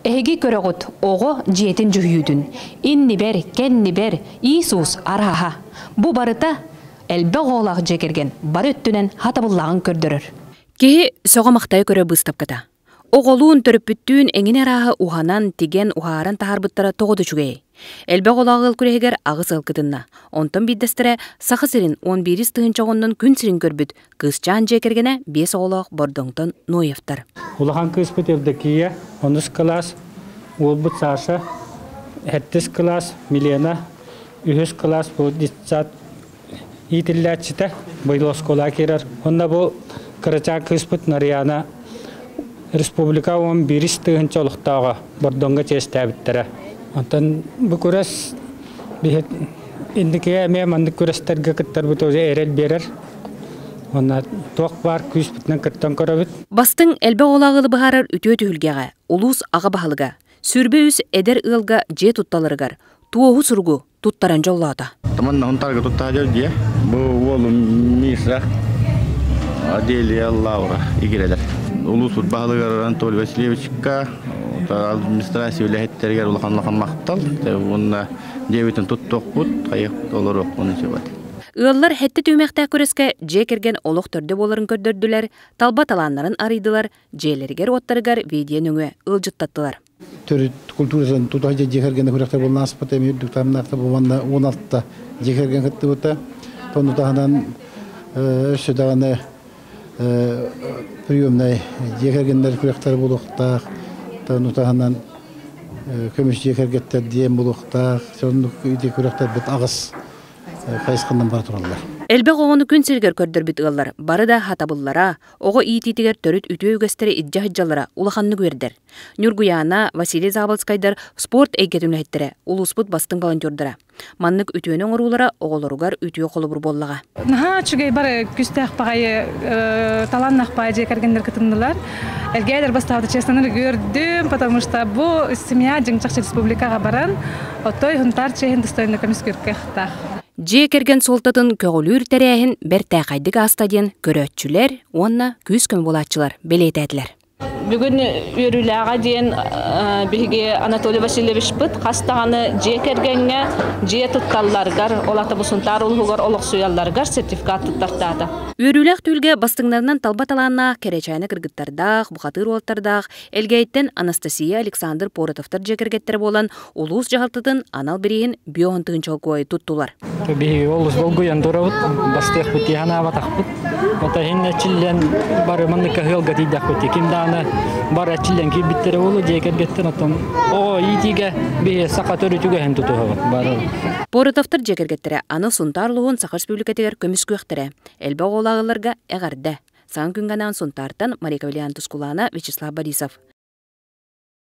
Эһиги көрөгөт ого жиетин жүйүдүн. Инни бер, кенни бер, Иисус араха. Бу барыта элбе оолак жекерген бар өттүнен хатабыллагын көрдөрөр. Кихи соға мақтай көрі бұстапката. Оғолуын төріппіттүүн әңін араға уханан тиген ухаран тахарбыттара тоғыды чүгей. Әлбе олағыл күрегер ағыз ылкытынна. Онтын биддестірі сақысырын 11 тыгынчоғынның күн сирин көрбіт кызчан жекергене 5 оғылақ бордоңтын ноевтар. Улахан кызбыт елдекия 10 класс, олбыт Саша, 7 класс, Милена, 3 класс, бұл дистат итиллячита, бұл оскола керер. Онда бұл Кырача кызбыт Нарияна Республика 11 тыгынчолықтағы бордоңға честәбіттері. Онтан бұл көрес индікея әме мандық көрестерге кіттер бұт өзі әрел берер. Онна тоқ бар күйіспітінен кіттен көребіт. Бастың әлбе олағылы бұғарар үтіө түйілгеға, улус аға бағылыға, сүрбе үс әдер ұлға же тұтталырығар, туоғу сұргу тұттаран жоллауда. Таманна ұнтарға тұттаға жер, бұл олы мисра, Аделия Лаура игрелер. Улус бағылығар Анатолий Васильевичка, администрация үләхеттергер улақан мақтал, онна дебетін тұттоқ бұд, қайық олар оқуын жебад. Ыаллар хетті түймәқті көреске жекерген олық түрді боларын көрдірділер, талба таланларын арыдылар, жейлергер оттарығар видеон өңі ылжыттаттылар. Төрет культурасын тұтағы жекерген көректер болын аспыт әме үддіктарынақта болғанда 16-та жекерген күтті бұтта. Тонутағынан өшідағаны приемнай жекергендер көректер болуқтақ, тонутағынан көміш жекергеттер дейін болуқтақ, сондық үйде көректер бұт ағыз қайысқандан бар тұралар. Әлбе оғыны күн сергер көрдір біт ұлар, бары да хатабыллара, оғы иететігер төріт үті өгістері иджа-хиджалара улаханны көрдір. Нюргуяна, Василий Заболскайдар спорт әйгетімләйттірі, улуспыт бастың волонтердара. Маннык үтіөнің ұрулара оғыларугар үтіө қолы бұр боллаға. Наха чүгей бары күсті ақпағайы, талан ақпағай жекергендер кітінділер. Әлгейдер бастауды честаныр көрдім, потому что бұл семья Жыңчақшы республикаға баран, отой хунтар чейін достойны көміс көркі қықтақ. Жекерген солтатын көгілір тәрәйін бір тәқайдық астаден көрөтчілер, онна күз көм болатчылар белетәділер. Бүгін өріліға дейін бігі Анатолий Васильевич бұд, қастағаны жекергенге же тұтталларғар, олаты бұсынтар ұлғығар, олық сұялларғар сертификат тұттартады. Өріліғ түлге бастыңдарынан талбаталанна керечайны кіргіттардақ, бұқатыр олаттардақ, әлгейттен Анастасия Александр Поротовтар жекергеттері болан улус жағалтыдың анал бірейін биоғын тұғынчал туттулар. Бігі олыс болғыян дұрауыт, бастық бұт, яғана аватақ бұт. Ота хинне чиллен бары манныка хылга тиддак бұт, кимданы бары чиллен кибиттері олу жекергеттен отын. О, итиге бі сақа төрі түгәхін тұтуға. Поротовтар жекергеттері аны сұнтарлығын Сақа Республикатегер көміс көқтірі. Әлбі олағыларға әғарды. Сан күнганан сұнтартан Марика Виллиантус Кулана Вячеслав Борисов.